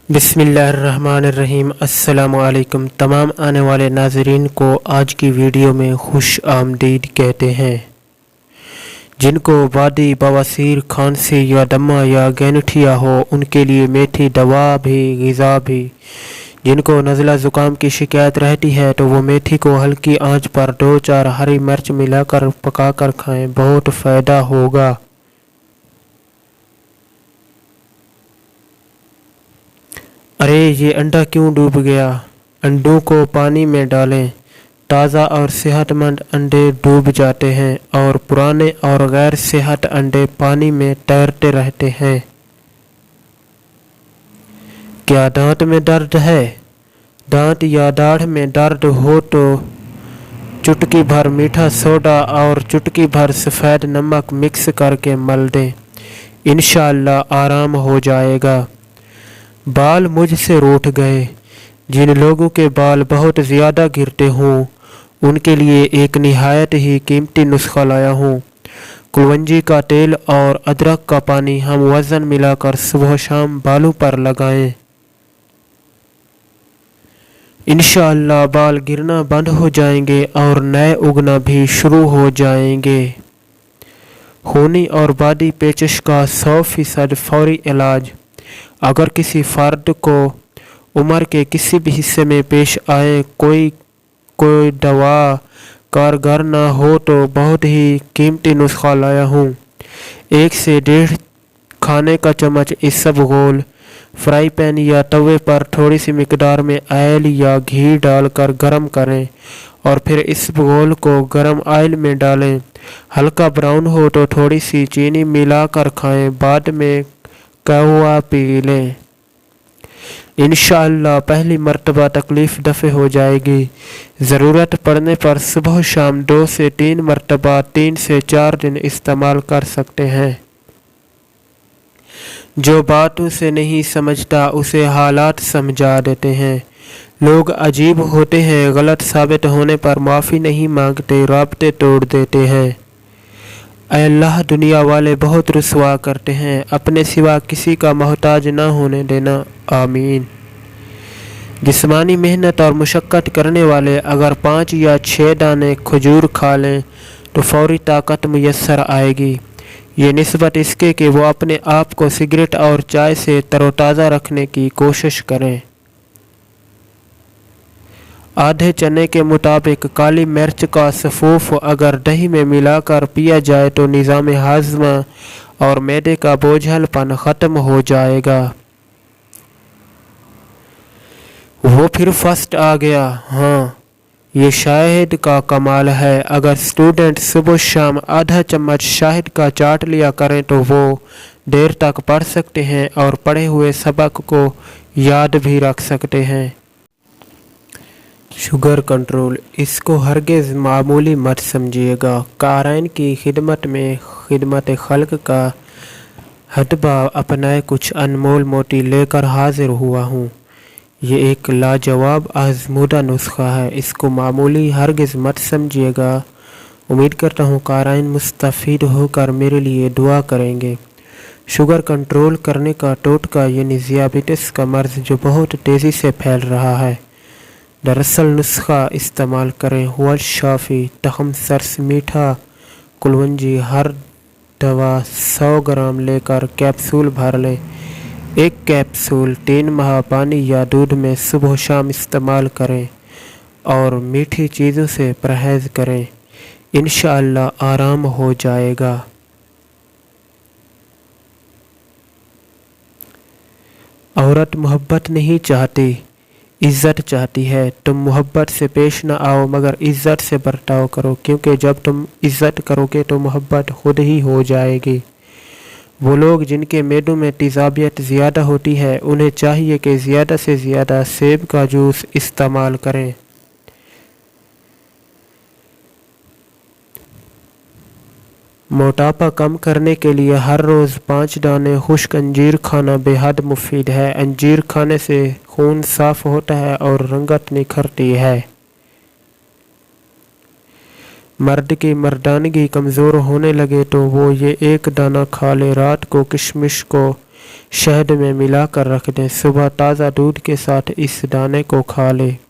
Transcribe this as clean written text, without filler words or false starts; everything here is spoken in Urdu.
بسم اللہ الرحمن الرحیم۔ السلام علیکم تمام آنے والے ناظرین کو آج کی ویڈیو میں خوش آمدید کہتے ہیں۔ جن کو وادی بواسیر، کھانسی یا دمہ یا گینٹھیا ہو ان کے لیے میٹھی دوا بھی غذا بھی۔ جن کو نزلہ زکام کی شکایت رہتی ہے تو وہ میتھی کو ہلکی آنچ پر 2-4 ہری مرچ ملا کر پکا کر کھائیں، بہت فائدہ ہوگا۔ ارے یہ انڈا کیوں ڈوب گیا؟ انڈوں کو پانی میں ڈالیں۔ تازہ اور صحت مند انڈے ڈوب جاتے ہیں اور پرانے اور غیر صحت انڈے پانی میں تیرتے رہتے ہیں۔ کیا دانت میں درد ہے؟ دانت یا داڑھ میں درد ہو تو چٹکی بھر میٹھا سوڈا اور چٹکی بھر سفید نمک مکس کر کے مل دیں، انشاءاللہ آرام ہو جائے گا۔ بال مجھ سے روٹھ گئے۔ جن لوگوں کے بال بہت زیادہ گرتے ہوں ان کے لیے ایک نہایت ہی قیمتی نسخہ لایا ہوں۔ کلونجی کا تیل اور ادرک کا پانی ہم وزن ملا کر صبح و شام بالوں پر لگائیں، انشاءاللہ بال گرنا بند ہو جائیں گے اور نئے اگنا بھی شروع ہو جائیں گے۔ خونی اور بادی پیچش کا 100% فوری علاج۔ اگر کسی فرد کو عمر کے کسی بھی حصے میں پیش آئے کوئی دوا کارگر نہ ہو تو بہت ہی قیمتی نسخہ لایا ہوں۔ 1 سے 1.5 کھانے کا چمچ اسبغول فرائی پین یا توے پر تھوڑی سی مقدار میں آئل یا گھی ڈال کر گرم کریں اور پھر اسبغول کو گرم آئل میں ڈالیں۔ ہلکا براؤن ہو تو تھوڑی سی چینی ملا کر کھائیں، بعد میں قہوہ پی لیں، انشاءاللہ پہلی مرتبہ تکلیف دفع ہو جائے گی۔ ضرورت پڑنے پر صبح و شام 2 سے 3 مرتبہ 3 سے 4 دن استعمال کر سکتے ہیں۔ جو باتوں سے نہیں سمجھتا اسے حالات سمجھا دیتے ہیں۔ لوگ عجیب ہوتے ہیں، غلط ثابت ہونے پر معافی نہیں مانگتے، رابطے توڑ دیتے ہیں۔ اے اللہ، دنیا والے بہت رسوا کرتے ہیں، اپنے سوا کسی کا محتاج نہ ہونے دینا، آمین۔ جسمانی محنت اور مشقت کرنے والے اگر 5 یا 6 دانے کھجور کھا لیں تو فوری طاقت میسر آئے گی، یہ نسبت اس کے کہ وہ اپنے آپ کو سگریٹ اور چائے سے تر و تازہ رکھنے کی کوشش کریں۔ آدھے چنے کے مطابق کالی مرچ کا سفوف اگر دہی میں ملا کر پیا جائے تو نظام ہاضمہ اور معدے کا بوجھل پن ختم ہو جائے گا۔ وہ پھر فسٹ آ گیا۔ ہاں، یہ شہد کا کمال ہے۔ اگر اسٹوڈنٹ صبح شام آدھا چمچ شہد کا چاٹ لیا کریں تو وہ دیر تک پڑھ سکتے ہیں اور پڑھے ہوئے سبق کو یاد بھی رکھ سکتے ہیں۔ شوگر کنٹرول، اس کو ہرگز معمولی مت سمجھیے گا۔ قارئین کی خدمت میں خدمت خلق کا ہدبہ اپنائے کچھ انمول موتی لے کر حاضر ہوا ہوں۔ یہ ایک لاجواب آزمودہ نسخہ ہے، اس کو معمولی ہرگز مت سمجھیے گا۔ امید کرتا ہوں قارئین مستفید ہو کر میرے لیے دعا کریں گے۔ شوگر کنٹرول کرنے کا ٹوٹکا یعنی ذیابیطس کا مرض جو بہت تیزی سے پھیل رہا ہے، دراصل نسخہ استعمال کریں۔ ہوا شافی، تخم سرس، میٹھا کلونجی، ہر دوا 100 گرام لے کر کیپسول بھر لیں۔ 1 کیپسول 3 ماہ پانی یا دودھ میں صبح و شام استعمال کریں اور میٹھی چیزوں سے پرہیز کریں، انشاءاللہ آرام ہو جائے گا۔ عورت محبت نہیں چاہتی، عزت چاہتی ہے۔ تم محبت سے پیش نہ آؤ مگر عزت سے برتاؤ کرو، کیونکہ جب تم عزت کرو گے تو محبت خود ہی ہو جائے گی۔ وہ لوگ جن کے معدوں میں تیزابیت زیادہ ہوتی ہے انہیں چاہیے کہ زیادہ سے زیادہ سیب کا جوس استعمال کریں۔ موٹاپا کم کرنے کے لیے ہر روز 5 دانے خشک انجیر کھانا بے حد مفید ہے۔ انجیر کھانے سے خون صاف ہوتا ہے اور رنگت نکھرتی ہے۔ مرد کی مردانگی کمزور ہونے لگے تو وہ یہ 1 دانہ کھا لے۔ رات کو کشمش کو شہد میں ملا کر رکھ دیں۔ صبح تازہ دودھ کے ساتھ اس دانے کو کھا لیں۔